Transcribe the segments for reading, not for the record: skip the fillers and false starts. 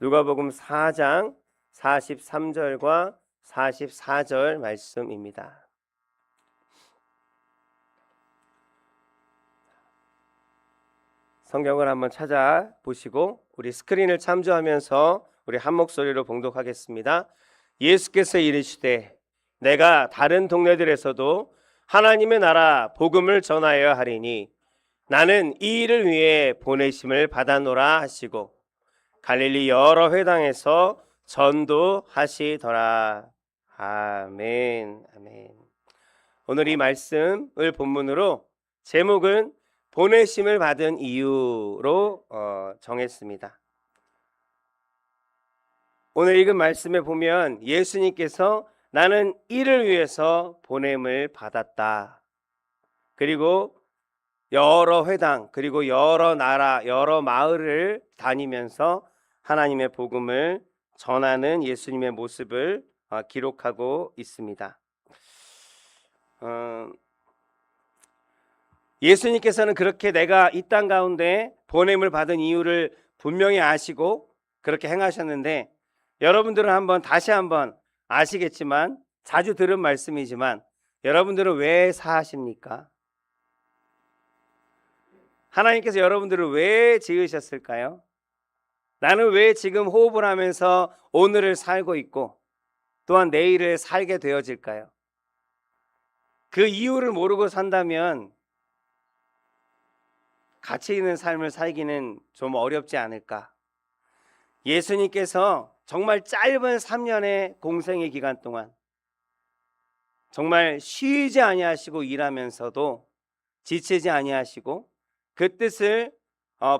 누가복음 4장 43절과 44절 말씀입니다. 성경을 한번 찾아보시고 우리 스크린을 참조하면서 우리 한 목소리로 봉독하겠습니다. 예수께서 이르시되 내가 다른 동네들에서도 하나님의 나라 복음을 전하여야 하리니 나는 이 일을 위해 보내심을 받았노라 하시고 갈릴리 여러 회당에서 전도하시더라. 아멘. 아멘. 오늘 이 말씀을 본문으로 제목은 보내심을 받은 이유로 정했습니다. 오늘 읽은 말씀에 보면 예수님께서 나는 이를 위해서 보냄을 받았다. 그리고 여러 회당 그리고 여러 나라 여러 마을을 다니면서 하나님의 복음을 전하는 예수님의 모습을 기록하고 있습니다. 예수님께서는 그렇게 내가 이 땅 가운데 보냄을 받은 이유를 분명히 아시고 그렇게 행하셨는데 여러분들은 다시 한번 아시겠지만 자주 들은 말씀이지만 여러분들은 왜 사십니까? 하나님께서 여러분들을 왜 지으셨을까요? 나는 왜 지금 호흡을 하면서 오늘을 살고 있고 또한 내일을 살게 되어질까요? 그 이유를 모르고 산다면 가치 있는 삶을 살기는 좀 어렵지 않을까? 예수님께서 정말 짧은 3년의 공생의 기간 동안 정말 쉬지 아니하시고 일하면서도 지치지 아니하시고 그 뜻을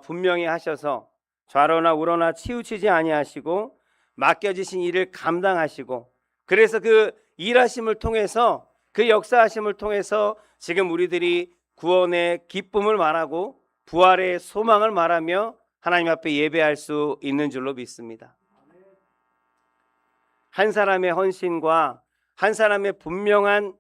분명히 하셔서 좌로나 우로나 치우치지 아니하시고 맡겨지신 일을 감당하시고 그래서 그 일하심을 통해서 그 역사하심을 통해서 지금 우리들이 구원의 기쁨을 말하고 부활의 소망을 말하며 하나님 앞에 예배할 수 있는 줄로 믿습니다. 한 사람의 헌신과 한 사람의 분명한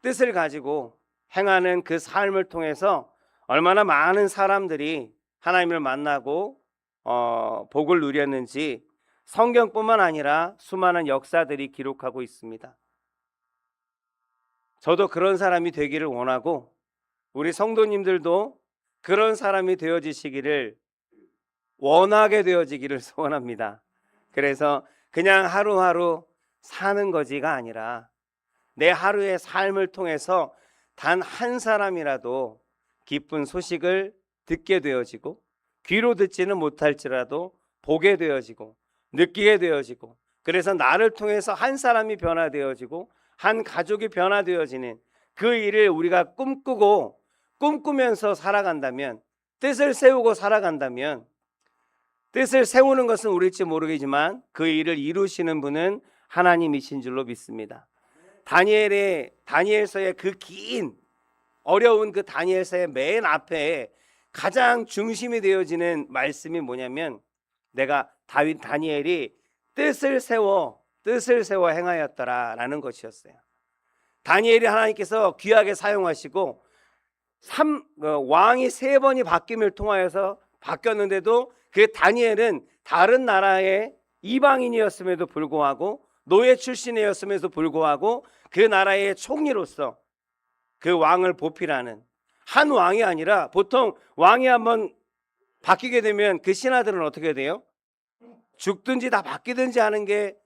뜻을 가지고 행하는 그 삶을 통해서 얼마나 많은 사람들이 하나님을 만나고 복을 누렸는지 성경뿐만 아니라 수많은 역사들이 기록하고 있습니다. 저도 그런 사람이 되기를 원하고 우리 성도님들도 그런 사람이 되어지시기를 원하게 되어지기를 소원합니다. 그래서 그냥 하루하루 사는 거지가 아니라 내 하루의 삶을 통해서 단 한 사람이라도 기쁜 소식을 듣게 되어지고 귀로 듣지는 못할지라도 보게 되어지고 느끼게 되어지고 그래서 나를 통해서 한 사람이 변화되어지고 한 가족이 변화되어지는 그 일을 우리가 꿈꾸면서 살아간다면 뜻을 세우고 살아간다면 뜻을 세우는 것은 우리일지 모르겠지만 그 일을 이루시는 분은 하나님이신 줄로 믿습니다. 다니엘서의 그 긴 어려운 그 다니엘서의 맨 앞에 가장 중심이 되어지는 말씀이 뭐냐면 다니엘이 뜻을 세워 행하였더라라는 것이었어요. 다니엘이 하나님께서 귀하게 사용하시고 왕이 3번이 바뀜을 통하여서 바뀌었는데도 그 다니엘은 다른 나라의 이방인이었음에도 불구하고 노예 출신이었음에도 불구하고 그 나라의 총리로서 그 왕을 보필하는 한 왕이 아니라 보통 왕이 한번 바뀌게 되면 그 신하들은 어떻게 돼요? 죽든지 다 바뀌든지 하는 게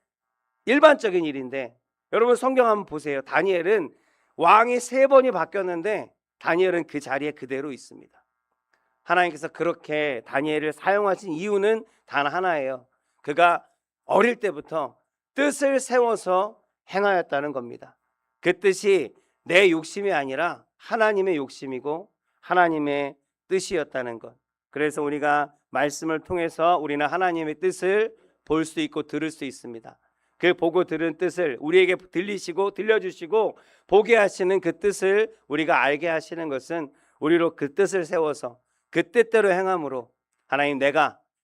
일반적인 일인데 여러분 성경 한번 보세요. 다니엘은 왕이 3번이 바뀌었는데 다니엘은 그 자리에 그대로 있습니다. 하나님께서 그렇게 다니엘을 사용하신 이유는 단 하나예요. 그가 어릴 때부터 뜻을 세워서 행하였다는 겁니다. 그 뜻이 내 욕심이 아니라 하나님의 욕심이고 하나님의 뜻이었다는 것. 그래서 우리가 말씀을 통해서 우리는 하나님의 뜻을 볼 수 있고 들을 수 있습니다. 그 보고 들은 뜻을 우리에게 들려주시고 보게 하시는 그 뜻을 우리가 알게 하시는 것은 우리로 그 뜻을 세워서 그 뜻대로 행함으로 하나님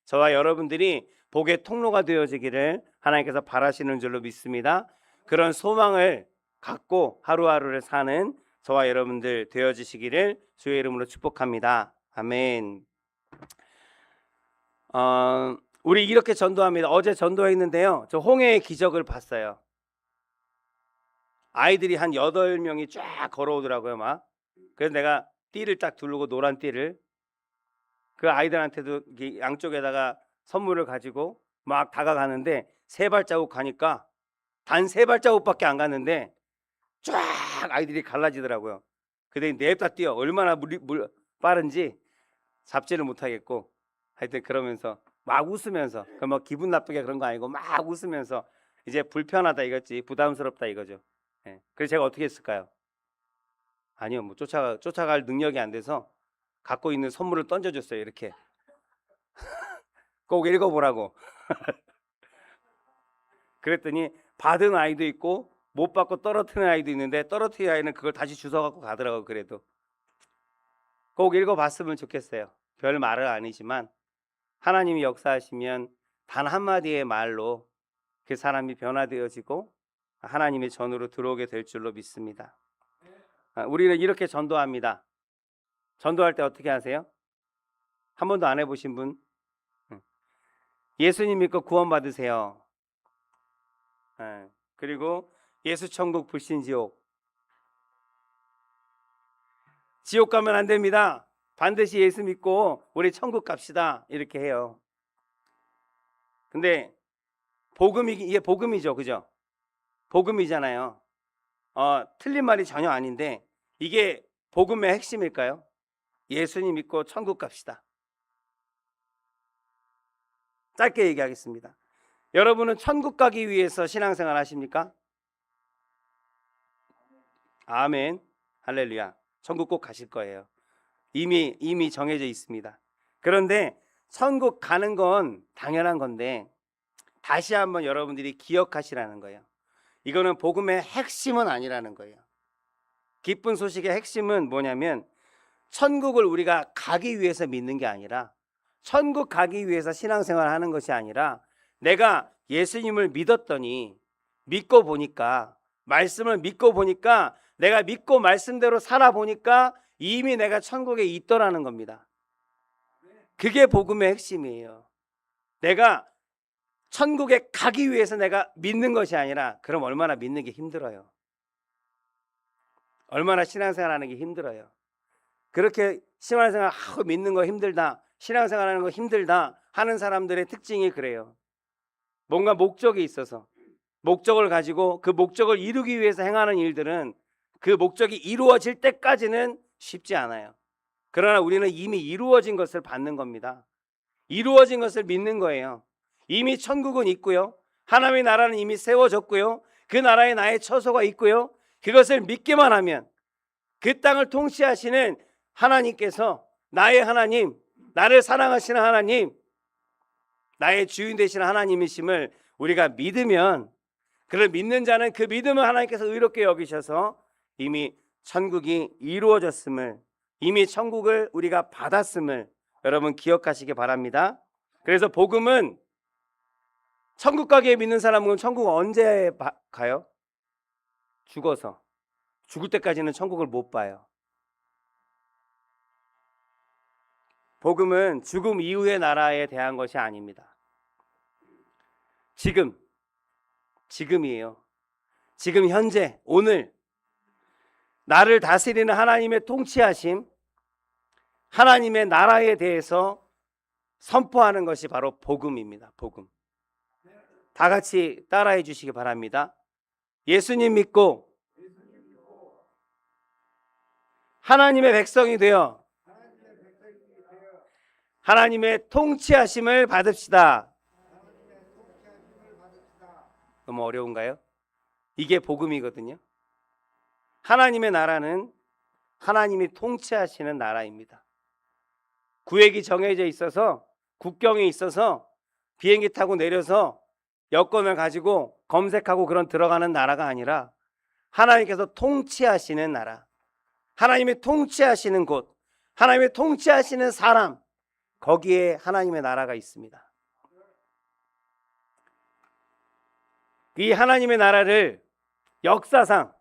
저와 여러분들이 복의 통로가 되어지기를 하나님께서 바라시는 줄로 믿습니다. 그런 소망을 갖고 하루하루를 사는 저와 여러분들 되어지시기를 주의 이름으로 축복합니다. 아멘. 우리 이렇게 전도합니다. 어제 전도했는데요. 저 홍해의 기적을 봤어요. 아이들이 한 8명이 쫙 걸어오더라고요, 막. 그래서 내가 띠를 딱 두르고 노란 띠를 그 아이들한테도 양쪽에다가 선물을 가지고 막 다가가는데 3발자국 가니까 단 3발자국밖에 안 갔는데 쫙 아이들이 갈라지더라고요. 그때 냅다 뛰어. 얼마나 빠른지 잡지를 못하겠고 하여튼 그러면서 막 웃으면서 뭐 기분 나쁘게 그런 거 아니고 막 웃으면서 이제 불편하다 이거지, 부담스럽다 이거죠. 예. 그래서 제가 어떻게 했을까요? 아니요, 뭐 쫓아갈 능력이 안 돼서 갖고 있는 선물을 던져줬어요. 이렇게 꼭 읽어보라고. 그랬더니 받은 아이도 있고 못 받고 떨어뜨리는 아이도 있는데 떨어뜨린 아이는 그걸 다시 주워 갖고 가더라고. 그래도 꼭 읽어봤으면 좋겠어요. 별 말은 아니지만 하나님이 역사하시면 단 한마디의 말로 그 사람이 변화되어지고 하나님의 전으로 들어오게 될 줄로 믿습니다. 우리는 이렇게 전도합니다. 전도할 때 어떻게 하세요? 한 번도 안 해보신 분? 예수님 믿고 구원 받으세요. 그리고 예수 천국 불신지옥. 지옥 가면 안 됩니다. 반드시 예수 믿고 우리 천국 갑시다. 이렇게 해요. 근데 이게 복음이죠, 그죠? 복음이잖아요. 틀린 말이 전혀 아닌데 이게 복음의 핵심일까요? 예수님 믿고 천국 갑시다. 짧게 얘기하겠습니다. 여러분은 천국 가기 위해서 신앙생활 하십니까? 아멘, 할렐루야. 천국 꼭 가실 거예요. 이미 정해져 있습니다. 그런데 천국 가는 건 당연한 건데 다시 한번 여러분들이 기억하시라는 거예요. 이거는 복음의 핵심은 아니라는 거예요. 기쁜 소식의 핵심은 뭐냐면 천국을 우리가 가기 위해서 믿는 게 아니라, 천국 가기 위해서 신앙생활 하는 것이 아니라, 내가 예수님을 믿었더니 믿고 보니까, 말씀을 믿고 보니까, 내가 믿고 말씀대로 살아보니까 이미 내가 천국에 있더라는 겁니다. 그게 복음의 핵심이에요. 내가 천국에 가기 위해서 내가 믿는 것이 아니라, 그럼 얼마나 믿는 게 힘들어요. 얼마나 신앙생활하는 게 힘들어요. 그렇게 신앙생활하고 믿는 거 힘들다, 신앙생활하는 거 힘들다 하는 사람들의 특징이 그래요. 뭔가 목적이 있어서 목적을 가지고 그 목적을 이루기 위해서 행하는 일들은 그 목적이 이루어질 때까지는 쉽지 않아요. 그러나 우리는 이미 이루어진 것을 받는 겁니다. 이루어진 것을 믿는 거예요. 이미 천국은 있고요, 하나님의 나라는 이미 세워졌고요, 그 나라에 나의 처소가 있고요, 그것을 믿기만 하면 그 땅을 통치하시는 하나님께서, 나의 하나님, 나를 사랑하시는 하나님, 나의 주인 되시는 하나님이심을 우리가 믿으면, 그를 믿는 자는 그 믿음을 하나님께서 의롭게 여기셔서 이미 천국이 이루어졌음을, 이미 천국을 우리가 받았음을 여러분 기억하시기 바랍니다. 그래서 복음은, 천국 가기에 믿는 사람은 천국 언제 가요? 죽어서. 죽을 때까지는 천국을 못 봐요. 복음은 죽음 이후의 나라에 대한 것이 아닙니다. 지금이에요. 지금 현재, 오늘 나를 다스리는 하나님의 통치하심, 하나님의 나라에 대해서 선포하는 것이 바로 복음입니다. 복음. 다 같이 따라해 주시기 바랍니다. 예수님 믿고 하나님의 백성이 되어 하나님의 통치하심을 받읍시다. 너무 어려운가요? 이게 복음이거든요. 하나님의 나라는 하나님이 통치하시는 나라입니다. 구획이 정해져 있어서, 국경에 있어서 비행기 타고 내려서 여권을 가지고 검색하고 그런 들어가는 나라가 아니라 하나님께서 통치하시는 나라, 하나님이 통치하시는 곳, 하나님이 통치하시는 사람, 거기에 하나님의 나라가 있습니다. 이 하나님의 나라를 역사상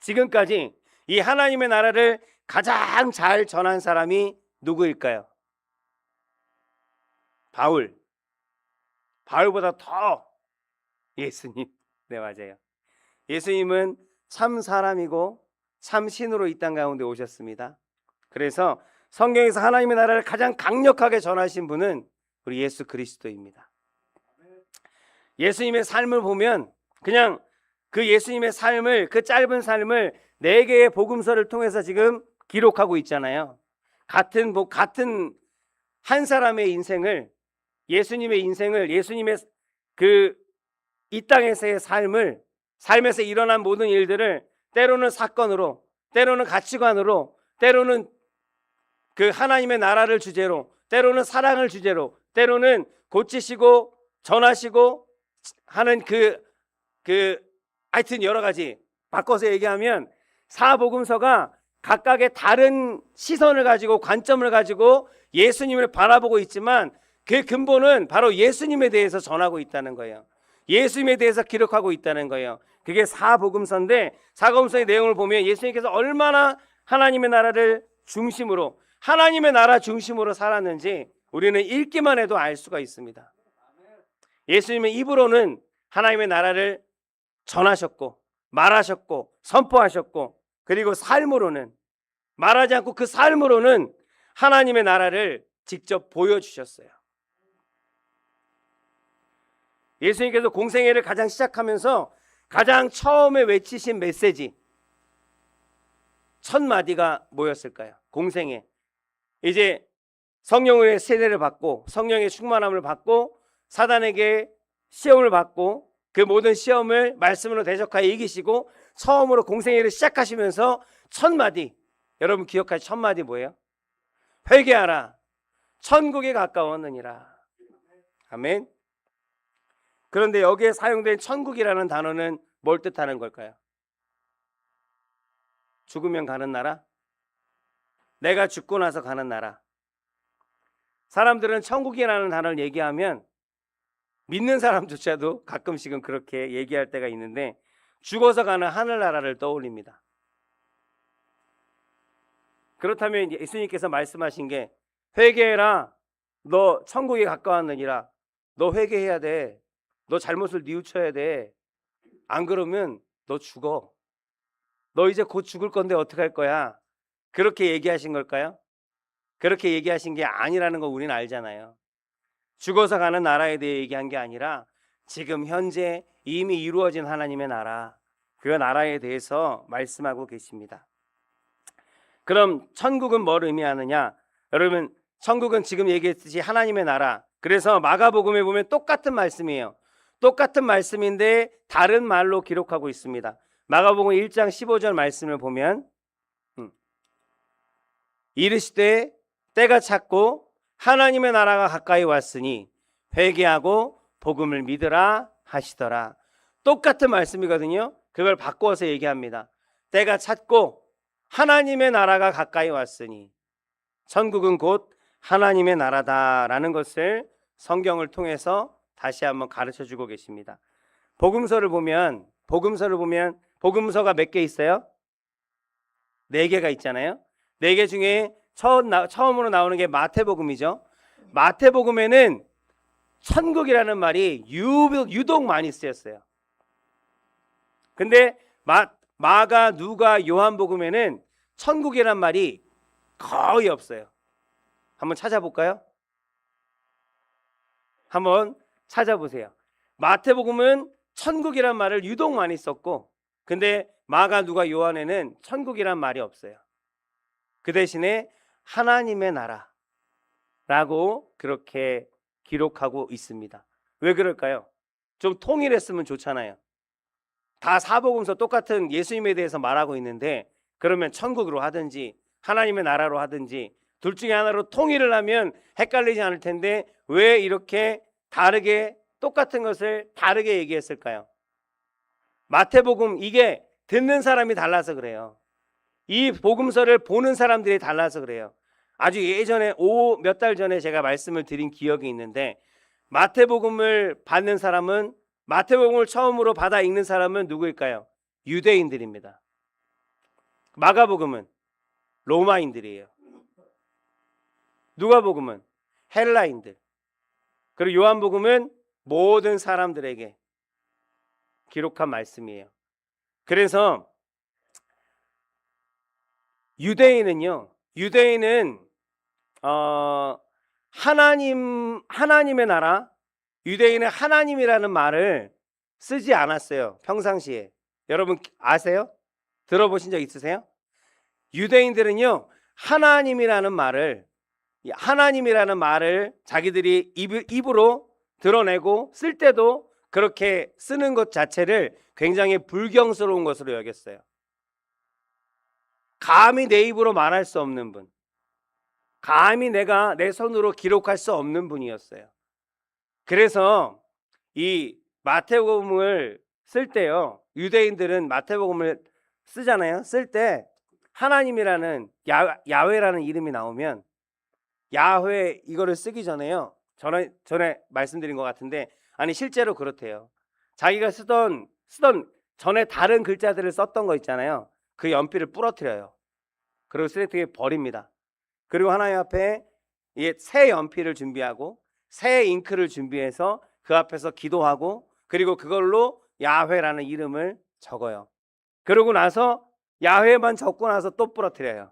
지금까지 이 하나님의 나라를 가장 잘 전한 사람이 누구일까요? 바울. 바울보다 더 예수님. 네, 맞아요. 예수님은 참 사람이고 참 신으로 이 땅 가운데 오셨습니다. 그래서 성경에서 하나님의 나라를 가장 강력하게 전하신 분은 우리 예수 그리스도입니다. 예수님의 삶을 보면 그냥 그 예수님의 삶을, 그 짧은 삶을 4개의 복음서를 통해서 지금 기록하고 있잖아요. 같은 한 사람의 인생을, 예수님의 인생을, 예수님의 그 이 땅에서의 삶을, 삶에서 일어난 모든 일들을 때로는 사건으로, 때로는 가치관으로, 때로는 그 하나님의 나라를 주제로, 때로는 사랑을 주제로, 때로는 고치시고 전하시고 하는 하여튼 여러 가지 바꿔서 얘기하면 사복음서가 각각의 다른 시선을 가지고 관점을 가지고 예수님을 바라보고 있지만 그 근본은 바로 예수님에 대해서 전하고 있다는 거예요. 예수님에 대해서 기록하고 있다는 거예요. 그게 사복음서인데, 사복음서의 내용을 보면 예수님께서 얼마나 하나님의 나라를 중심으로, 하나님의 나라 중심으로 살았는지 우리는 읽기만 해도 알 수가 있습니다. 예수님의 입으로는 하나님의 나라를 전하셨고 말하셨고 선포하셨고, 그리고 삶으로는, 말하지 않고 그 삶으로는 하나님의 나라를 직접 보여주셨어요. 예수님께서 공생애를 가장 시작하면서 가장 처음에 외치신 메시지 첫 마디가 뭐였을까요? 공생애. 이제 성령의 세례를 받고 성령의 충만함을 받고 사단에게 시험을 받고 그 모든 시험을 말씀으로 대적하여 이기시고 처음으로 공생애를 시작하시면서 첫 마디, 여러분 기억하실 첫 마디 뭐예요? 회개하라, 천국이 가까웠느니라. 아멘. 그런데 여기에 사용된 천국이라는 단어는 뭘 뜻하는 걸까요? 죽으면 가는 나라? 내가 죽고 나서 가는 나라. 사람들은 천국이라는 단어를 얘기하면 믿는 사람조차도 가끔씩은 그렇게 얘기할 때가 있는데 죽어서 가는 하늘나라를 떠올립니다. 그렇다면 예수님께서 말씀하신 게 회개해라, 너 천국에 가까웠느니라. 너 회개해야 돼. 너 잘못을 뉘우쳐야 돼. 안 그러면 너 죽어. 너 이제 곧 죽을 건데 어떡할 거야? 그렇게 얘기하신 걸까요? 그렇게 얘기하신 게 아니라는 거 우리는 알잖아요. 죽어서 가는 나라에 대해 얘기한 게 아니라 지금 현재 이미 이루어진 하나님의 나라, 그 나라에 대해서 말씀하고 계십니다. 그럼 천국은 뭘 의미하느냐? 여러분, 천국은 지금 얘기했듯이 하나님의 나라. 그래서 마가복음에 보면 똑같은 말씀이에요. 똑같은 말씀인데 다른 말로 기록하고 있습니다. 마가복음 1장 15절 말씀을 보면 이르시되 때가 찼고 하나님의 나라가 가까이 왔으니 회개하고 복음을 믿으라 하시더라. 똑같은 말씀이거든요. 그걸 바꿔서 얘기합니다. 때가 찼고 하나님의 나라가 가까이 왔으니, 천국은 곧 하나님의 나라다라는 것을 성경을 통해서 다시 한번 가르쳐 주고 계십니다. 복음서를 보면 복음서가 몇 개 있어요? 4개가 있잖아요. 4개 중에 처음으로 나오는 게 마태복음이죠. 마태복음에는 천국이라는 말이 유독 많이 쓰였어요. 근데 마가, 누가, 요한복음에는 천국이란 말이 거의 없어요. 한번 찾아볼까요? 한번 찾아보세요. 마태복음은 천국이란 말을 유독 많이 썼고, 근데 마가, 누가, 요한에는 천국이란 말이 없어요. 그 대신에 하나님의 나라라고 그렇게 기록하고 있습니다. 왜 그럴까요? 좀 통일했으면 좋잖아요. 다 사복음서 똑같은 예수님에 대해서 말하고 있는데, 그러면 천국으로 하든지 하나님의 나라로 하든지 둘 중에 하나로 통일을 하면 헷갈리지 않을 텐데 왜 이렇게 다르게 똑같은 것을 다르게 얘기했을까요? 마태복음, 이게 듣는 사람이 달라서 그래요. 이 복음서를 보는 사람들이 달라서 그래요. 아주 예전에 몇 달 전에 제가 말씀을 드린 기억이 있는데, 마태복음을 받는 사람은, 마태복음을 처음으로 받아 읽는 사람은 누구일까요? 유대인들입니다. 마가복음은 로마인들이에요. 누가복음은 헬라인들. 그리고 요한복음은 모든 사람들에게 기록한 말씀이에요. 그래서 유대인은 하나님의 나라, 유대인은 하나님이라는 말을 쓰지 않았어요. 평상시에. 여러분 아세요? 들어보신 적 있으세요? 유대인들은요, 하나님이라는 말을 자기들이 입으로 드러내고 쓸 때도 그렇게 쓰는 것 자체를 굉장히 불경스러운 것으로 여겼어요. 감히 내 입으로 말할 수 없는 분, 감히 내가 내 손으로 기록할 수 없는 분이었어요. 그래서 이 마태복음을 쓸 때요, 유대인들은 마태복음을 쓰잖아요. 쓸 때 하나님이라는 야훼라는 이름이 나오면 야훼 이거를 쓰기 전에요, 전에 말씀드린 것 같은데, 아니 실제로 그렇대요. 자기가 쓰던 전에 다른 글자들을 썼던 거 있잖아요. 그 연필을 부러뜨려요. 그리고 쓰레기통에 버립니다. 그리고 하나님 앞에 새 연필을 준비하고 새 잉크를 준비해서 그 앞에서 기도하고, 그리고 그걸로 야훼라는 이름을 적어요. 그러고 나서 야훼만 적고 나서 또 부러뜨려요.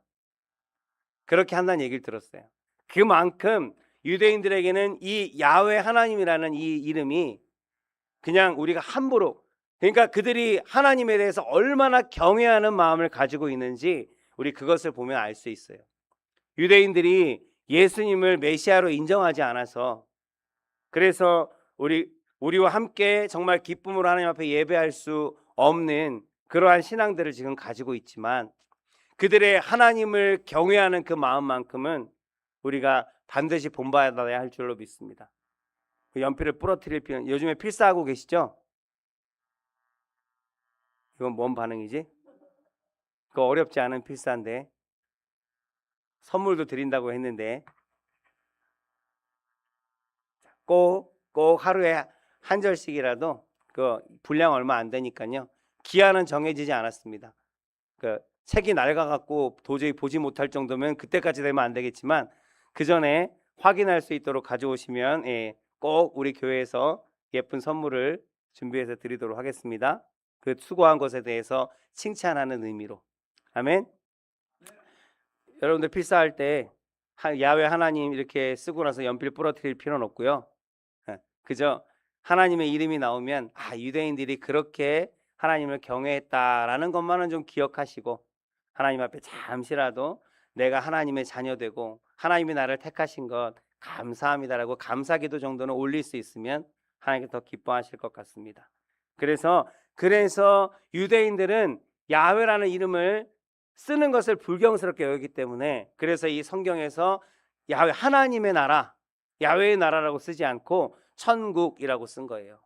그렇게 한다는 얘기를 들었어요. 그만큼 유대인들에게는 이 야훼 하나님이라는 이 이름이 그냥 우리가 함부로, 그러니까 그들이 하나님에 대해서 얼마나 경외하는 마음을 가지고 있는지 우리 그것을 보면 알 수 있어요. 유대인들이 예수님을 메시아로 인정하지 않아서, 그래서 우리와 함께 정말 기쁨으로 하나님 앞에 예배할 수 없는 그러한 신앙들을 지금 가지고 있지만, 그들의 하나님을 경외하는 그 마음만큼은 우리가 반드시 본받아야 할 줄로 믿습니다. 그 연필을 부러뜨릴 필요는, 요즘에 필사하고 계시죠? 이건 뭔 반응이지? 그거 어렵지 않은 필사인데, 선물도 드린다고 했는데, 꼭 하루에 한 절씩이라도, 그 분량 얼마 안 되니까요, 기한은 정해지지 않았습니다. 그 책이 낡아갖고 도저히 보지 못할 정도면 그때까지 되면 안 되겠지만, 그 전에 확인할 수 있도록 가져오시면 꼭 우리 교회에서 예쁜 선물을 준비해서 드리도록 하겠습니다. 그 수고한 것에 대해서 칭찬하는 의미로. 아멘. 여러분들 필사할 때 야훼 하나님 이렇게 쓰고 나서 연필 부러뜨릴 필요는 없고요. 그저 하나님의 이름이 나오면 유대인들이 그렇게 하나님을 경외했다라는 것만은 좀 기억하시고, 하나님 앞에 잠시라도 내가 하나님의 자녀되고 하나님이 나를 택하신 것 감사합니다라고 감사기도 정도는 올릴 수 있으면 하나님께 더 기뻐하실 것 같습니다. 그래서 유대인들은 야훼라는 이름을 쓰는 것을 불경스럽게 여기기 때문에, 그래서 이 성경에서 야훼 하나님의 나라, 야훼의 나라라고 쓰지 않고 천국이라고 쓴 거예요.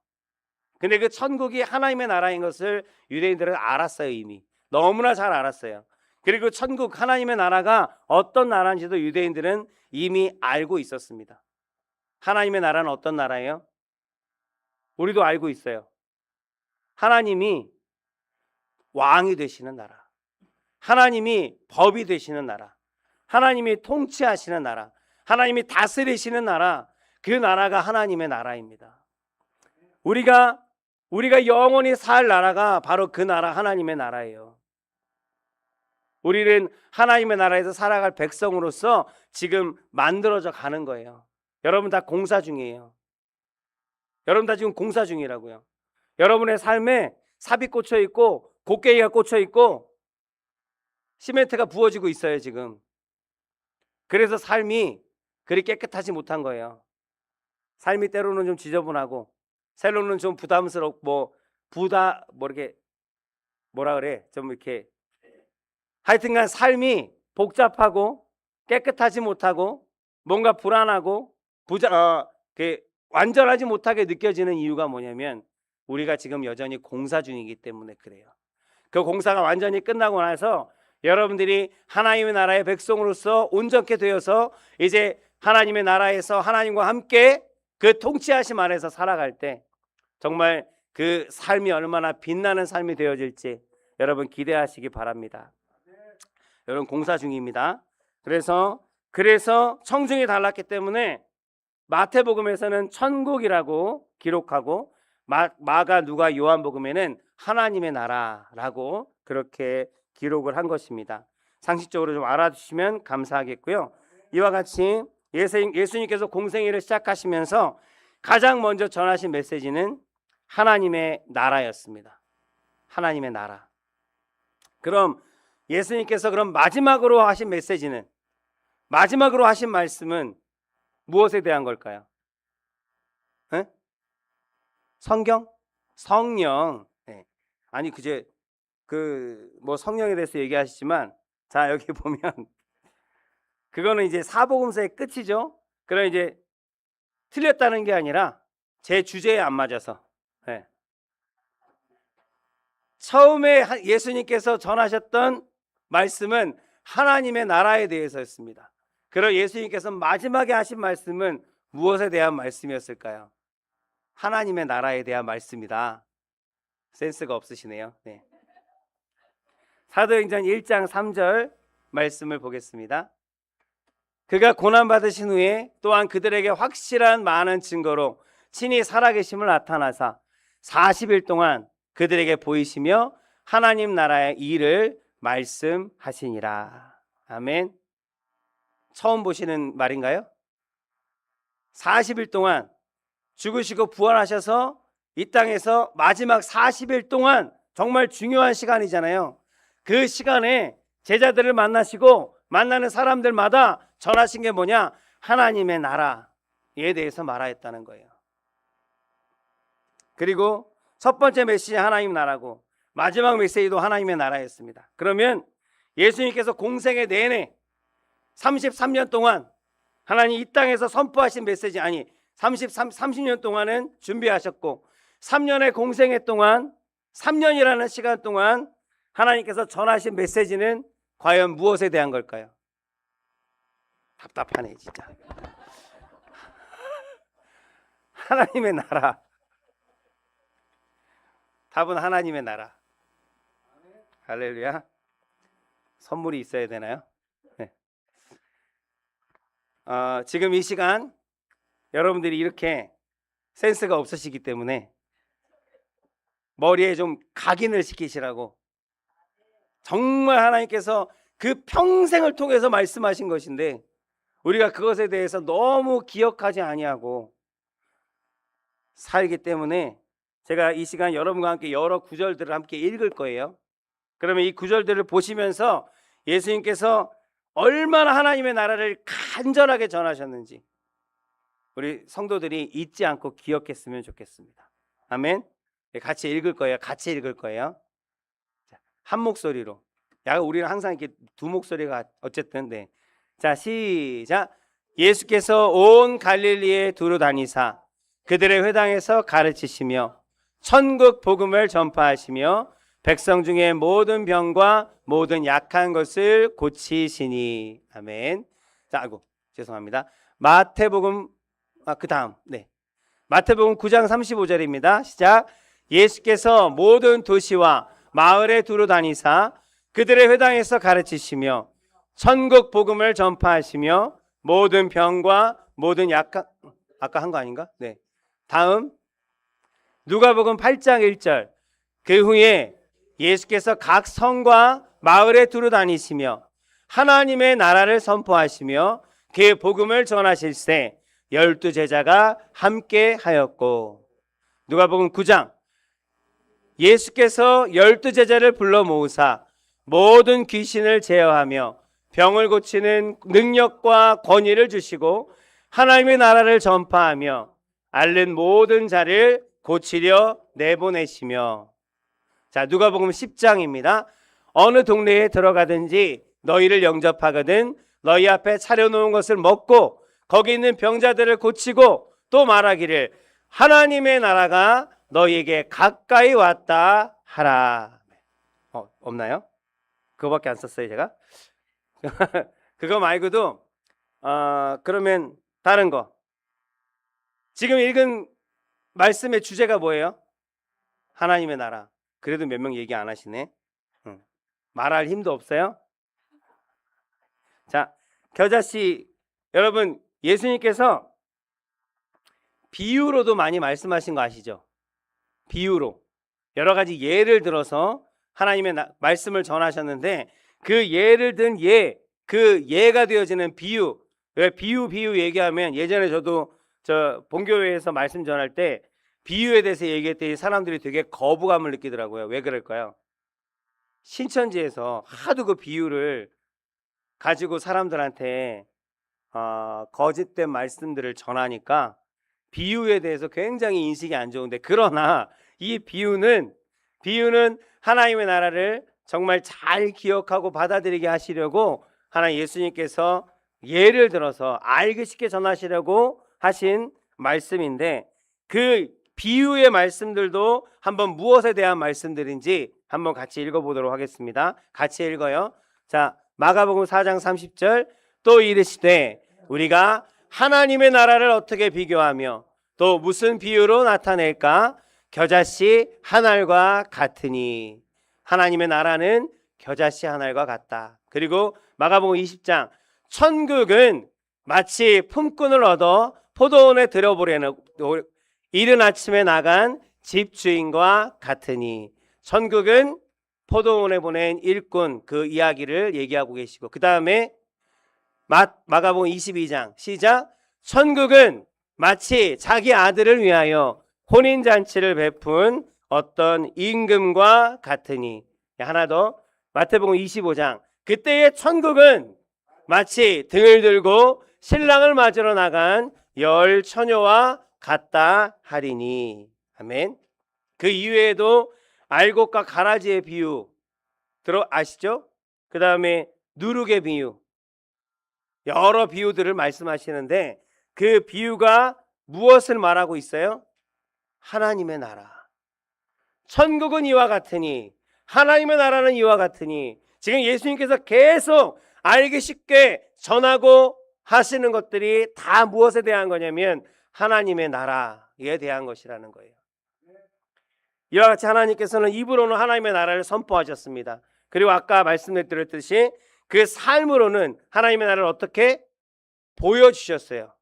근데 그 천국이 하나님의 나라인 것을 유대인들은 알았어요. 이미 너무나 잘 알았어요. 그리고 천국, 하나님의 나라가 어떤 나라인지도 유대인들은 이미 알고 있었습니다. 하나님의 나라는 어떤 나라예요? 우리도 알고 있어요. 하나님이 왕이 되시는 나라, 하나님이 법이 되시는 나라, 하나님이 통치하시는 나라, 하나님이 다스리시는 나라, 그 나라가 하나님의 나라입니다. 우리가 영원히 살 나라가 바로 그 나라, 하나님의 나라예요. 우리는 하나님의 나라에서 살아갈 백성으로서 지금 만들어져 가는 거예요. 여러분 다 공사 중이에요. 여러분 다 지금 공사 중이라고요. 여러분의 삶에 삽이 꽂혀 있고 곡괭이가 꽂혀 있고 시멘트가 부어지고 있어요 지금. 그래서 삶이 그리 깨끗하지 못한 거예요. 삶이 때로는 좀 지저분하고, 때로는 좀 부담스럽고, 이렇게 뭐라 그래, 좀 이렇게, 하여튼간 삶이 복잡하고 깨끗하지 못하고 뭔가 불안하고 완전하지 못하게 느껴지는 이유가 뭐냐면, 우리가 지금 여전히 공사 중이기 때문에 그래요. 그 공사가 완전히 끝나고 나서 여러분들이 하나님의 나라의 백성으로서 온전케 되어서 이제 하나님의 나라에서 하나님과 함께 그 통치하심 안에서 살아갈 때 정말 그 삶이 얼마나 빛나는 삶이 되어질지 여러분 기대하시기 바랍니다. 여러분 공사 중입니다. 그래서 청중이 달랐기 때문에 마태복음에서는 천국이라고 기록하고 마가, 누가, 요한복음에는 하나님의 나라라고 그렇게 기록을 한 것입니다. 상식적으로 좀 알아두시면 감사하겠고요. 이와 같이 예수님께서 공생애를 시작하시면서 가장 먼저 전하신 메시지는 하나님의 나라였습니다. 하나님의 나라. 그럼 예수님께서 그럼 마지막으로 하신 메시지는, 마지막으로 하신 말씀은 무엇에 대한 걸까요? 에? 성경? 성령. 네. 아니 그제 뭐 성령에 대해서 얘기하시지만, 자 여기 보면 그거는 이제 사복음서의 끝이죠. 그럼 이제 틀렸다는 게 아니라 제 주제에 안 맞아서. 네. 처음에 예수님께서 전하셨던 말씀은 하나님의 나라에 대해서였습니다. 그럼 예수님께서 마지막에 하신 말씀은 무엇에 대한 말씀이었을까요? 하나님의 나라에 대한 말씀이다. 센스가 없으시네요. 네. 사도행전 1장 3절 말씀을 보겠습니다. 그가 고난받으신 후에 또한 그들에게 확실한 많은 증거로 친히 살아계심을 나타나사 40일 동안 그들에게 보이시며 하나님 나라의 일을 말씀하시니라. 아멘. 처음 보시는 말인가요? 40일 동안 죽으시고 부활하셔서 이 땅에서 마지막 40일 동안 정말 중요한 시간이잖아요. 그 시간에 제자들을 만나시고 만나는 사람들마다 전하신 게 뭐냐? 하나님의 나라에 대해서 말하였다는 거예요. 그리고 첫 번째 메시지 하나님 나라고, 마지막 메시지도 하나님의 나라였습니다. 그러면 예수님께서 공생애 내내 33년 동안 하나님 이 땅에서 선포하신 메시지, 아니 30년 동안은 준비하셨고 3년의 공생애 동안, 3년이라는 시간 동안 하나님께서 전하신 메시지는 과연 무엇에 대한 걸까요? 답답하네 진짜. 하나님의 나라. 답은 하나님의 나라. 할렐루야. 선물이 있어야 되나요? 네. 지금 이 시간 여러분들이 이렇게 센스가 없으시기 때문에 머리에 좀 각인을 시키시라고, 정말 하나님께서 그 평생을 통해서 말씀하신 것인데 우리가 그것에 대해서 너무 기억하지 아니하고 살기 때문에 제가 이 시간 여러분과 함께 여러 구절들을 함께 읽을 거예요. 그러면 이 구절들을 보시면서 예수님께서 얼마나 하나님의 나라를 간절하게 전하셨는지 우리 성도들이 잊지 않고 기억했으면 좋겠습니다. 아멘. 같이 읽을 거예요. 같이 읽을 거예요. 한 목소리로. 우리는 항상 이렇게 두 목소리가 어쨌든. 네. 자, 시작. 예수께서 온 갈릴리에 두루 다니사 그들의 회당에서 가르치시며 천국 복음을 전파하시며 백성 중에 모든 병과 모든 약한 것을 고치시니. 아멘. 자, 죄송합니다. 마태복음 그 다음. 네. 마태복음 9장 35절입니다. 시작. 예수께서 모든 도시와 마을에 두루 다니사 그들의 회당에서 가르치시며 천국 복음을 전파하시며 모든 병과 모든 약한, 아까 한 거 아닌가? 네. 다음 누가복음 8장 1절. 그 후에 예수께서 각 성과 마을에 두루 다니시며 하나님의 나라를 선포하시며 그 복음을 전하실세 12 제자가 함께 하였고. 누가복음 9장. 예수께서 12 제자를 불러 모으사 모든 귀신을 제어하며 병을 고치는 능력과 권위를 주시고 하나님의 나라를 전파하며 앓는 모든 자를 고치려 내보내시며. 자, 누가복음 10장입니다. 어느 동네에 들어가든지 너희를 영접하거든 너희 앞에 차려놓은 것을 먹고 거기 있는 병자들을 고치고 또 말하기를 하나님의 나라가 너희에게 가까이 왔다 하라. 없나요? 그거밖에 안 썼어요 제가. 그거 말고도 그러면 다른 거. 지금 읽은 말씀의 주제가 뭐예요? 하나님의 나라. 그래도 몇 명 얘기 안 하시네. 말할 힘도 없어요. 자, 겨자씨 여러분, 예수님께서 비유로도 많이 말씀하신 거 아시죠? 비유로 여러 가지 예를 들어서 하나님의 말씀을 전하셨는데 그 예를 든 그 예가 되어지는 비유. 왜 비유 얘기하면 예전에 저도 저 본교회에서 말씀 전할 때 비유에 대해서 얘기했더니 사람들이 되게 거부감을 느끼더라고요. 왜 그럴까요? 신천지에서 하도 그 비유를 가지고 사람들한테 거짓된 말씀들을 전하니까 비유에 대해서 굉장히 인식이 안 좋은데, 그러나 이 비유는 하나님의 나라를 정말 잘 기억하고 받아들이게 하시려고 하나님 예수님께서 예를 들어서 알기 쉽게 전하시려고 하신 말씀인데, 그 비유의 말씀들도 한번 무엇에 대한 말씀들인지 한번 같이 읽어보도록 하겠습니다. 같이 읽어요. 자, 마가복음 4장 30절. 또 이르시되 우리가 하나님의 나라를 어떻게 비교하며 또 무슨 비유로 나타낼까? 겨자씨 한 알과 같으니. 하나님의 나라는 겨자씨 한 알과 같다. 그리고 마가복음 20장. 천국은 마치 품꾼을 얻어 포도원에 들여보려는 이른 아침에 나간 집주인과 같으니. 천국은 포도원에 보낸 일꾼, 그 이야기를 얘기하고 계시고, 그 다음에 마가복음 22장 시작. 천국은 마치 자기 아들을 위하여 혼인잔치를 베푼 어떤 임금과 같으니. 하나 더, 마태복음 25장. 그때의 천국은 마치 등을 들고 신랑을 맞으러 나간 열 처녀와 같다 하리니. 아멘. 그 이외에도 알곡과 가라지의 비유 아시죠? 그 다음에 누룩의 비유, 여러 비유들을 말씀하시는데 그 비유가 무엇을 말하고 있어요? 하나님의 나라. 천국은 이와 같으니, 하나님의 나라는 이와 같으니. 지금 예수님께서 계속 알기 쉽게 전하고 하시는 것들이 다 무엇에 대한 거냐면 하나님의 나라에 대한 것이라는 거예요. 이와 같이 하나님께서는 입으로는 하나님의 나라를 선포하셨습니다. 그리고 아까 말씀드렸듯이 그 삶으로는 하나님의 나라를 어떻게 보여주셨어요?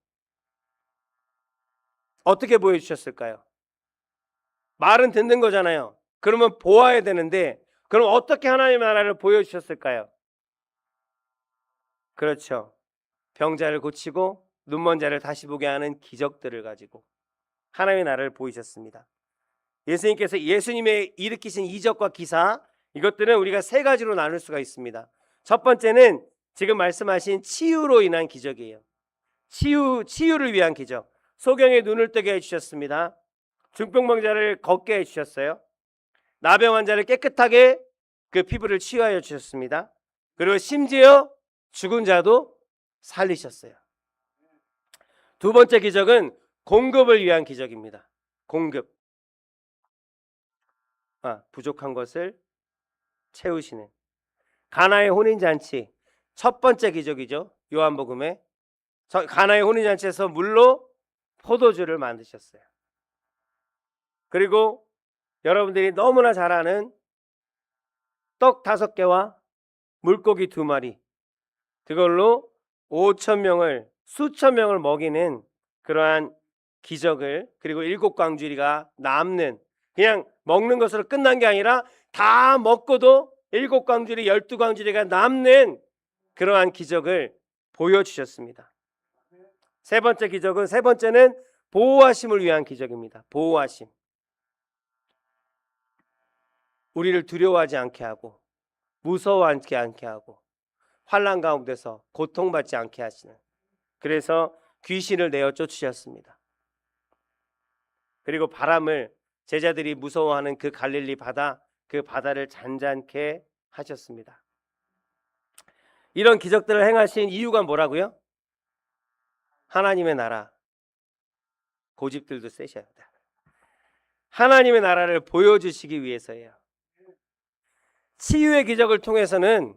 어떻게 보여주셨을까요? 말은 듣는 거잖아요. 그러면 보아야 되는데, 그럼 어떻게 하나님의 나라를 보여주셨을까요? 그렇죠. 병자를 고치고 눈먼 자를 다시 보게 하는 기적들을 가지고 하나님의 나라를 보이셨습니다. 예수님께서 예수님의 일으키신 이적과 기사, 이것들은 우리가 세 가지로 나눌 수가 있습니다. 첫 번째는 지금 말씀하신 치유로 인한 기적이에요. 치유를 위한 기적. 소경의 눈을 뜨게 해주셨습니다. 중풍병자를 걷게 해주셨어요. 나병 환자를 깨끗하게 그 피부를 치유하여 주셨습니다. 그리고 심지어 죽은 자도 살리셨어요. 두 번째 기적은 공급을 위한 기적입니다. 공급. 부족한 것을 채우시는 가나의 혼인잔치, 첫 번째 기적이죠. 요한복음에 가나의 혼인잔치에서 물로 포도주를 만드셨어요. 그리고 여러분들이 너무나 잘 아는 떡 5개와 물고기 2마리, 그걸로 5,000명을 수천 명을 먹이는 그러한 기적을, 그리고 7광주리가 남는, 그냥 먹는 것으로 끝난 게 아니라 다 먹고도 7광주리 12광주리가 남는 그러한 기적을 보여주셨습니다. 세 번째는 보호하심을 위한 기적입니다. 보호하심. 우리를 두려워하지 않게 하고 무서워하지 않게 하고 환난 가운데서 고통받지 않게 하시는, 그래서 귀신을 내어 쫓으셨습니다. 그리고 바람을, 제자들이 무서워하는 그 갈릴리 바다, 그 바다를 잔잔케 하셨습니다. 이런 기적들을 행하신 이유가 뭐라고요? 하나님의 나라. 고집들도 세셔야 돼. 하나님의 나라를 보여주시기 위해서예요. 치유의 기적을 통해서는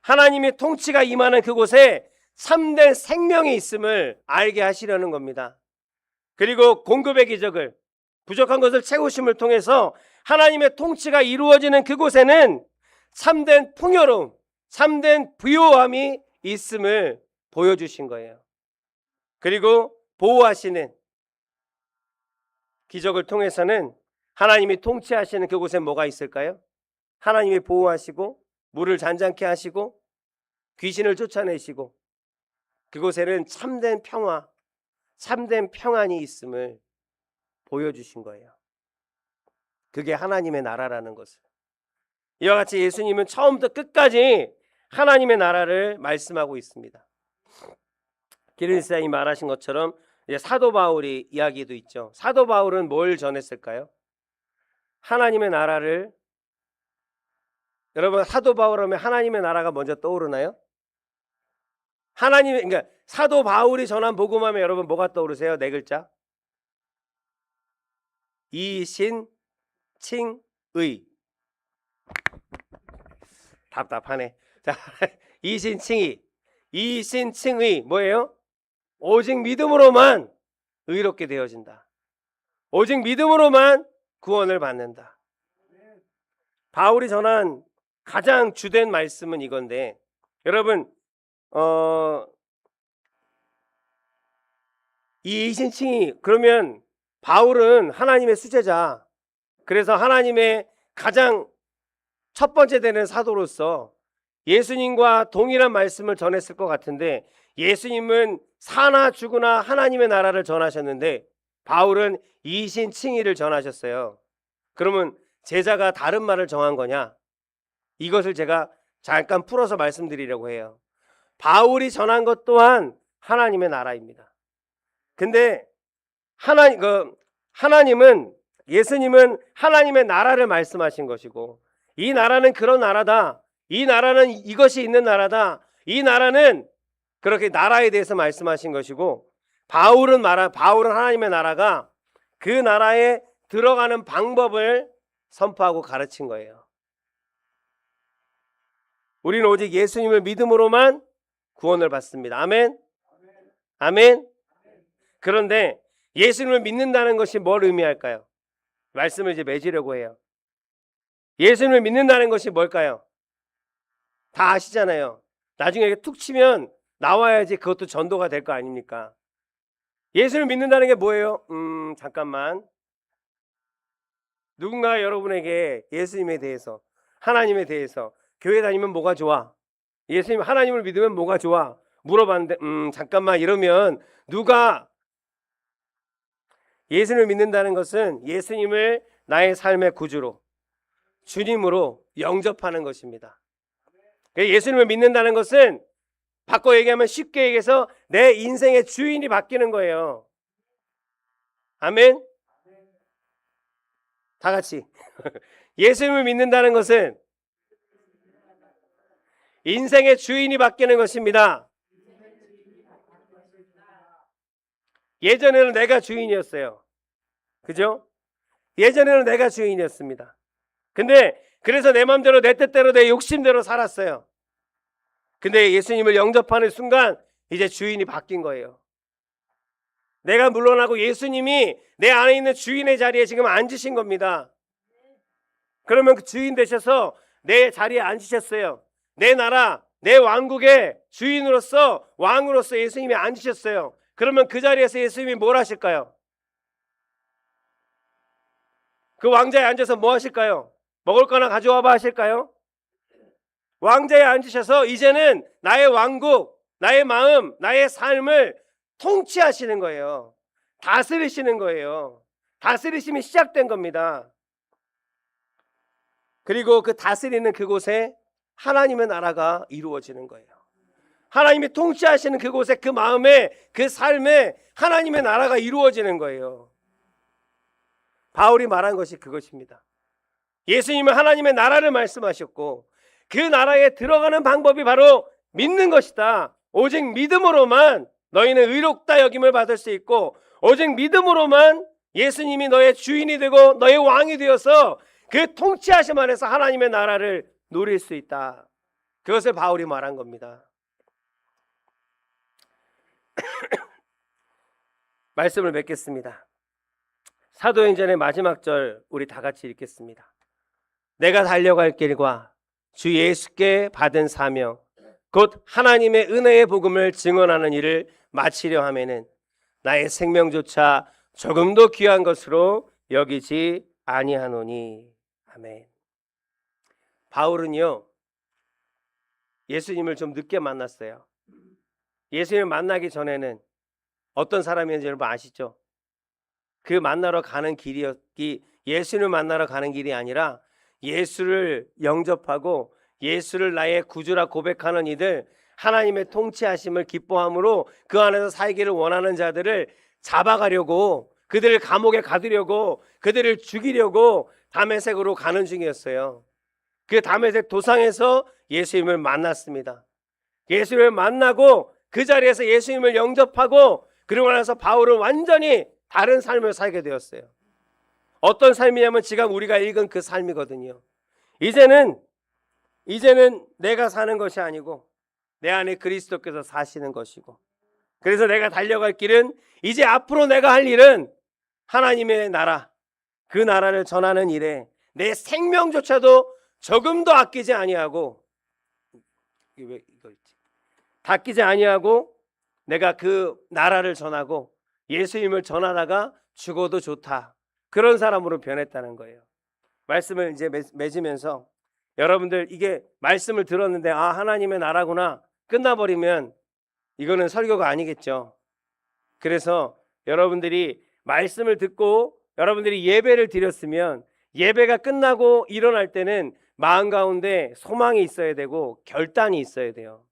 하나님의 통치가 임하는 그곳에 참된 생명이 있음을 알게 하시려는 겁니다. 그리고 공급의 기적을, 부족한 것을 채우심을 통해서 하나님의 통치가 이루어지는 그곳에는 참된 풍요로움, 참된 부요함이 있음을 보여주신 거예요. 그리고 보호하시는, 기적을 통해서는 하나님이 통치하시는 그곳에 뭐가 있을까요? 하나님이 보호하시고 물을 잔잔케 하시고 귀신을 쫓아내시고 그곳에는 참된 평화, 참된 평안이 있음을 보여주신 거예요. 그게 하나님의 나라라는 것을. 이와 같이 예수님은 처음부터 끝까지 하나님의 나라를 말씀하고 있습니다. 기린사님이 말하신 것처럼 이제 사도 바울이 이야기도 있죠. 사도 바울은 뭘 전했을까요? 하나님의 나라를. 여러분, 사도 바울 하면 하나님의 나라가 먼저 떠오르나요? 그러니까 사도 바울이 전한 복음하면 여러분 뭐가 떠오르세요? 네 글자. 이신칭의. 답답하네. 자, 이신칭의 뭐예요? 오직 믿음으로만 의롭게 되어진다. 오직 믿음으로만 구원을 받는다. 바울이 전한 가장 주된 말씀은 이건데, 여러분 이 이신칭의, 그러면 바울은 하나님의 수제자, 그래서 하나님의 가장 첫 번째 되는 사도로서 예수님과 동일한 말씀을 전했을 것 같은데, 예수님은 사나 죽으나 하나님의 나라를 전하셨는데 바울은 이신칭의를 전하셨어요. 그러면 제자가 다른 말을 정한 거냐? 이것을 제가 잠깐 풀어서 말씀드리려고 해요. 바울이 전한 것 또한 하나님의 나라입니다. 근데 하나님은, 예수님은 하나님의 나라를 말씀하신 것이고, 이 나라는 그런 나라다, 이 나라는 이것이 있는 나라다, 이 나라는 그렇게 나라에 대해서 말씀하신 것이고, 바울은 하나님의 나라가 그 나라에 들어가는 방법을 선포하고 가르친 거예요. 우리는 오직 예수님을 믿음으로만 구원을 받습니다. 아멘. 아멘. 그런데 예수님을 믿는다는 것이 뭘 의미할까요? 말씀을 이제 맺으려고 해요. 예수님을 믿는다는 것이 뭘까요? 다 아시잖아요. 나중에 이렇게 툭 치면 나와야지 그것도 전도가 될 거 아닙니까? 예수를 믿는다는 게 뭐예요? 잠깐만. 누군가 여러분에게 예수님에 대해서, 하나님에 대해서, 교회 다니면 뭐가 좋아? 예수님, 하나님을 믿으면 뭐가 좋아? 물어봤는데 잠깐만, 이러면 누가, 예수님을 믿는다는 것은 예수님을 나의 삶의 구주로, 주님으로 영접하는 것입니다. 예수님을 믿는다는 것은 바꿔 얘기하면, 쉽게 얘기해서 내 인생의 주인이 바뀌는 거예요. 아멘. 다 같이. 예수님을 믿는다는 것은 인생의 주인이 바뀌는 것입니다. 예전에는 내가 주인이었어요. 그죠? 예전에는 내가 주인이었습니다. 근데 그래서 내 마음대로, 내 뜻대로, 내 욕심대로 살았어요. 근데 예수님을 영접하는 순간 이제 주인이 바뀐 거예요. 내가 물러나고 예수님이 내 안에 있는 주인의 자리에 지금 앉으신 겁니다. 그러면 그 주인 되셔서 내 자리에 앉으셨어요. 내 나라, 내 왕국의 주인으로서, 왕으로서 예수님이 앉으셨어요. 그러면 그 자리에서 예수님이 뭘 하실까요? 그 왕자에 앉아서 뭐 하실까요? 먹을 거나 가져와 봐 하실까요? 왕자에 앉으셔서 이제는 나의 왕국, 나의 마음, 나의 삶을 통치하시는 거예요. 다스리시는 거예요. 다스리심이 시작된 겁니다. 그리고 그 다스리는 그곳에 하나님의 나라가 이루어지는 거예요. 하나님이 통치하시는 그곳에, 그 마음에, 그 삶에 하나님의 나라가 이루어지는 거예요. 바울이 말한 것이 그것입니다. 예수님은 하나님의 나라를 말씀하셨고, 그 나라에 들어가는 방법이 바로 믿는 것이다. 오직 믿음으로만 너희는 의롭다 여김을 받을 수 있고, 오직 믿음으로만 예수님이 너의 주인이 되고 너의 왕이 되어서 그 통치하심 안에서 하나님의 나라를 누릴 수 있다. 그것을 바울이 말한 겁니다. 말씀을 맺겠습니다. 사도행전의 마지막 절 우리 다 같이 읽겠습니다. 내가 달려갈 길과 주 예수께 받은 사명, 곧 하나님의 은혜의 복음을 증언하는 일을 마치려 하면은 나의 생명조차 조금도 귀한 것으로 여기지 아니하노니. 아멘. 바울은요, 예수님을 좀 늦게 만났어요. 예수님을 만나기 전에는 어떤 사람이었는지 여러분 아시죠? 그 만나러 가는 길이 예수를 만나러 가는 길이 아니라 예수를 영접하고 예수를 나의 구주라 고백하는 이들, 하나님의 통치하심을 기뻐함으로 그 안에서 살기를 원하는 자들을 잡아가려고, 그들을 감옥에 가두려고, 그들을 죽이려고 다메섹으로 가는 중이었어요. 그 다메섹 도상에서 예수님을 만났습니다. 예수님을 만나고 그 자리에서 예수님을 영접하고, 그러고 나서 바울은 완전히 다른 삶을 살게 되었어요. 어떤 삶이냐면 지금 우리가 읽은 그 삶이거든요. 이제는 내가 사는 것이 아니고 내 안에 그리스도께서 사시는 것이고, 그래서 내가 달려갈 길은, 이제 앞으로 내가 할 일은 하나님의 나라, 그 나라를 전하는 일에 내 생명조차도 조금도 아끼지 아니하고, 아끼지 아니하고 내가 그 나라를 전하고 예수님을 전하다가 죽어도 좋다, 그런 사람으로 변했다는 거예요. 말씀을 이제 맺으면서, 여러분들 이게 말씀을 들었는데 아, 하나님의 나라구나 끝나버리면 이거는 설교가 아니겠죠. 그래서 여러분들이 말씀을 듣고 여러분들이 예배를 드렸으면 예배가 끝나고 일어날 때는 마음 가운데 소망이 있어야 되고 결단이 있어야 돼요.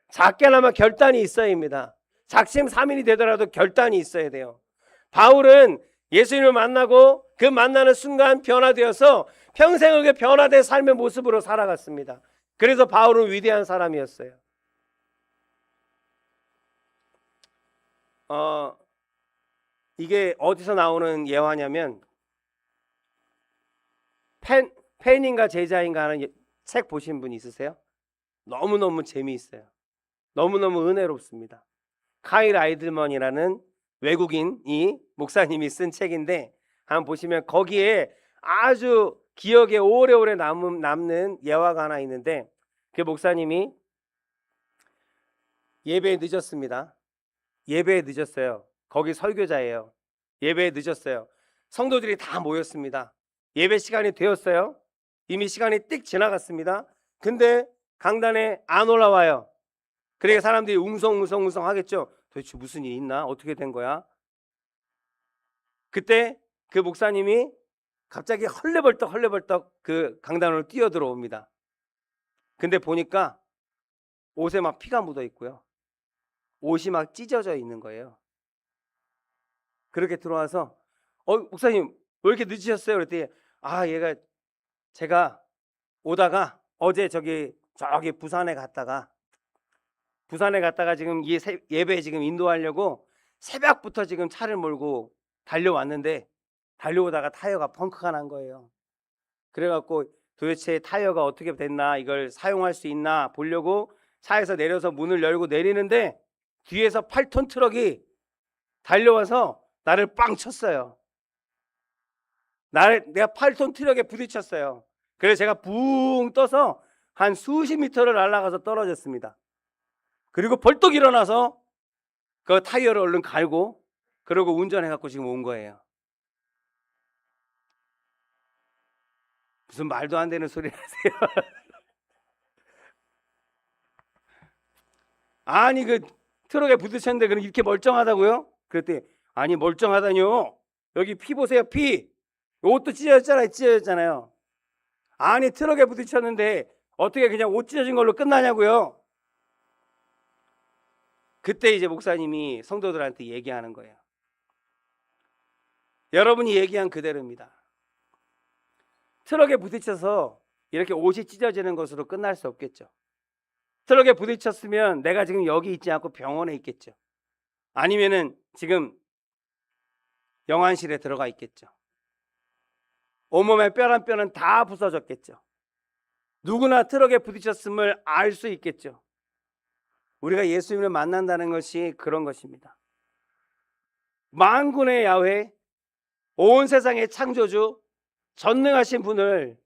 작게나마 결단이 있어야 합니다. 작심삼일이 되더라도 결단이 있어야 돼요. 바울은 예수님을 만나고 그 만나는 순간 변화되어서 평생을 그 변화된 삶의 모습으로 살아갔습니다. 그래서 바울은 위대한 사람이었어요. 이게 어디서 나오는 예화냐면 팬인가 제자인가 하는 책 보신 분 있으세요? 너무너무 재미있어요. 너무너무 은혜롭습니다. 카일 아이들먼이라는 외국인이 목사님이 쓴 책인데 한번 보시면 거기에 아주 기억에 오래오래 남는 예화가 하나 있는데, 그 목사님이 예배에 늦었습니다. 예배에 늦었어요. 거기 설교자예요. 예배에 늦었어요. 성도들이 다 모였습니다. 예배 시간이 되었어요. 이미 시간이 띡 지나갔습니다. 근데 강단에 안 올라와요. 그러니까 사람들이 웅성웅성 하겠죠. 도대체 무슨 일이 있나? 어떻게 된 거야? 그때 그 목사님이 갑자기 헐레벌떡 그 강단으로 뛰어들어옵니다. 근데 보니까 옷에 막 피가 묻어 있고요. 옷이 막 찢어져 있는 거예요. 그렇게 들어와서 목사님 왜 이렇게 늦으셨어요? 그랬더니 제가 오다가 어제 저기 부산에 갔다가 지금 예배 지금 인도하려고 새벽부터 지금 차를 몰고 달려왔는데 달려오다가 타이어가 펑크가 난 거예요. 그래갖고 도대체 타이어가 어떻게 됐나, 이걸 사용할 수 있나 보려고 차에서 내려서 문을 열고 내리는데 뒤에서 8톤 트럭이 달려와서 나를 빵 쳤어요. 내가 8톤 트럭에 부딪혔어요. 그래서 제가 붕 떠서 한 수십 미터를 날아가서 떨어졌습니다. 그리고 벌떡 일어나서 그 타이어를 얼른 갈고 그러고 운전해갖고 지금 온 거예요. 무슨 말도 안 되는 소리 하세요. 아니 그 트럭에 부딪혔는데 그럼 이렇게 멀쩡하다고요? 그랬더니 아니 멀쩡하다뇨. 여기 피 보세요, 피. 옷도 찢어졌잖아요. 아니 트럭에 부딪혔는데 어떻게 그냥 옷 찢어진 걸로 끝나냐고요. 그때 이제 목사님이 성도들한테 얘기하는 거예요. 여러분이 얘기한 그대로입니다. 트럭에 부딪혀서 이렇게 옷이 찢어지는 것으로 끝날 수 없겠죠. 트럭에 부딪혔으면 내가 지금 여기 있지 않고 병원에 있겠죠. 아니면은 지금 영안실에 들어가 있겠죠. 온몸의 뼈 한 뼈는 다 부서졌겠죠. 누구나 트럭에 부딪혔음을 알 수 있겠죠. 우리가 예수님을 만난다는 것이 그런 것입니다. 만군의 야훼, 온 세상의 창조주, 전능하신 분을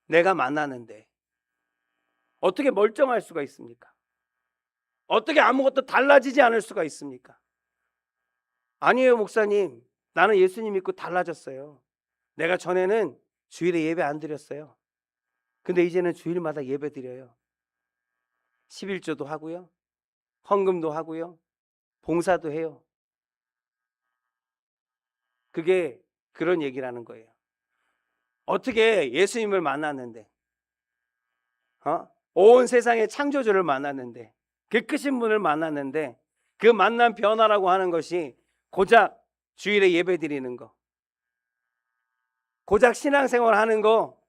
내가 만나는데 어떻게 멀쩡할 수가 있습니까? 어떻게 아무것도 달라지지 않을 수가 있습니까? 아니에요, 목사님. 나는 예수님 믿고 달라졌어요. 내가 전에는 주일에 예배 안 드렸어요. 근데 이제는 주일마다 예배 드려요. 11조도 하고요. 헌금도 하고요. 봉사도 해요. 그게 그런 얘기라는 거예요. 어떻게 예수님을 만났는데, 온 세상의 창조주를 만났는데, 그 크신 분을 만났는데, 그 만난 변화라고 하는 것이 고작 주일에 예배 드리는 거, 고작 신앙생활 하는 거,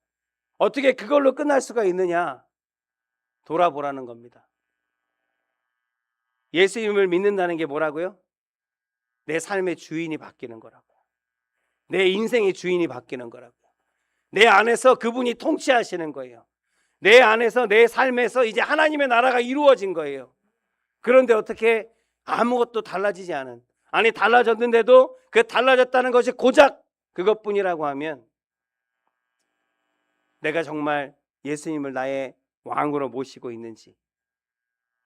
어떻게 그걸로 끝날 수가 있느냐? 돌아보라는 겁니다. 예수님을 믿는다는 게 뭐라고요? 내 삶의 주인이 바뀌는 거라고. 내 인생의 주인이 바뀌는 거라고. 내 안에서 그분이 통치하시는 거예요. 내 안에서 내 삶에서 이제 하나님의 나라가 이루어진 거예요. 그런데 어떻게 아무것도 달라지지 않은, 아니 달라졌는데도 그 달라졌다는 것이 고작 그것뿐이라고 하면 내가 정말 예수님을 나의 왕으로 모시고 있는지,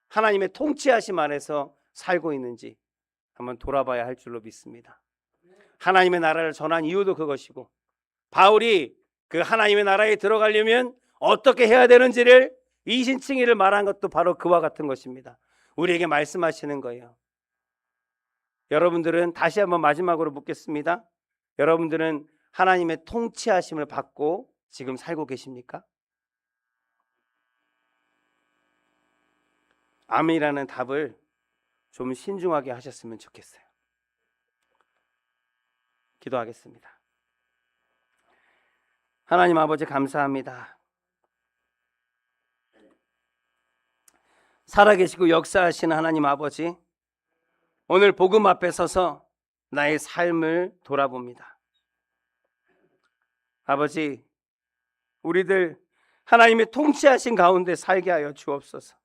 하나님의 통치하심 안에서 살고 있는지 한번 돌아봐야 할 줄로 믿습니다. 하나님의 나라를 전한 이유도 그것이고, 바울이 그 하나님의 나라에 들어가려면 어떻게 해야 되는지를 이신칭의를 말한 것도 바로 그와 같은 것입니다. 우리에게 말씀하시는 거예요. 여러분들은, 다시 한번 마지막으로 묻겠습니다. 여러분들은 하나님의 통치하심을 받고 지금 살고 계십니까? 아멘이라는 답을 좀 신중하게 하셨으면 좋겠어요. 기도하겠습니다. 하나님 아버지, 감사합니다. 살아계시고 역사하시는 하나님 아버지, 오늘 복음 앞에 서서 나의 삶을 돌아봅니다. 아버지, 우리들 하나님의 통치하신 가운데 살게 하여 주옵소서.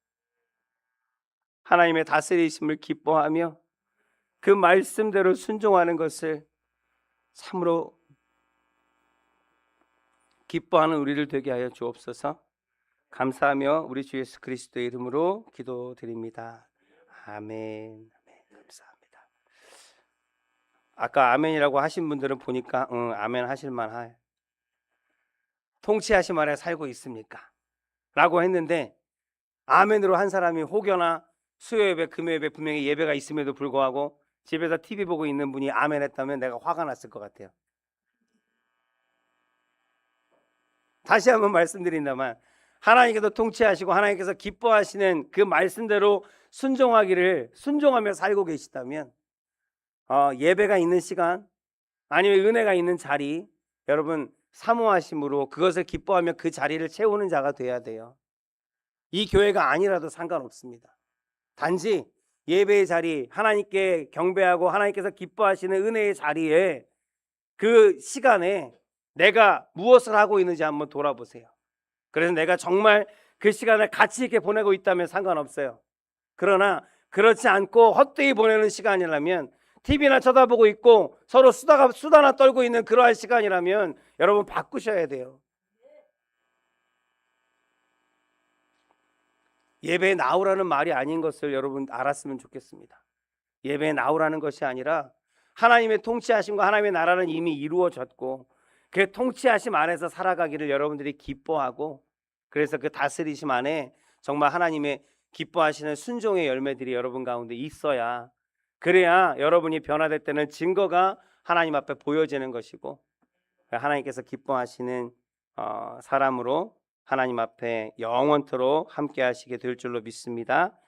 하나님의 다스리심을 기뻐하며 그 말씀대로 순종하는 것을 참으로 기뻐하는 우리를 되게 하여 주옵소서. 감사하며 우리 주 예수 그리스도의 이름으로 기도드립니다. 아멘. 감사합니다. 아까 아멘이라고 하신 분들은 보니까 아멘 하실만 할, 통치하심 아래 살고 있습니까? 라고 했는데, 아멘으로 한 사람이 혹여나 수요예배, 금요예배 분명히 예배가 있음에도 불구하고 집에서 TV 보고 있는 분이 아멘 했다면 내가 화가 났을 것 같아요. 다시 한번 말씀드린다만, 하나님께서 통치하시고 하나님께서 기뻐하시는 그 말씀대로 순종하며 살고 계시다면, 예배가 있는 시간, 아니면 은혜가 있는 자리, 여러분 사모하심으로 그것을 기뻐하며 그 자리를 채우는 자가 돼야 돼요. 이 교회가 아니라도 상관없습니다. 단지 예배의 자리, 하나님께 경배하고 하나님께서 기뻐하시는 은혜의 자리에, 그 시간에 내가 무엇을 하고 있는지 한번 돌아보세요. 그래서 내가 정말 그 시간을 가치 있게 보내고 있다면 상관없어요. 그러나 그렇지 않고 헛되이 보내는 시간이라면, TV나 쳐다보고 있고 서로 수다나 떨고 있는 그러한 시간이라면 여러분 바꾸셔야 돼요. 예배에 나오라는 말이 아닌 것을 여러분 알았으면 좋겠습니다. 예배에 나오라는 것이 아니라 하나님의 통치하심과 하나님의 나라는 이미 이루어졌고 그 통치하심 안에서 살아가기를 여러분들이 기뻐하고, 그래서 그 다스리심 안에 정말 하나님의 기뻐하시는 순종의 열매들이 여러분 가운데 있어야, 그래야 여러분이 변화될 때는 증거가 하나님 앞에 보여지는 것이고, 하나님께서 기뻐하시는 사람으로 하나님 앞에 영원토록 함께 하시게 될 줄로 믿습니다.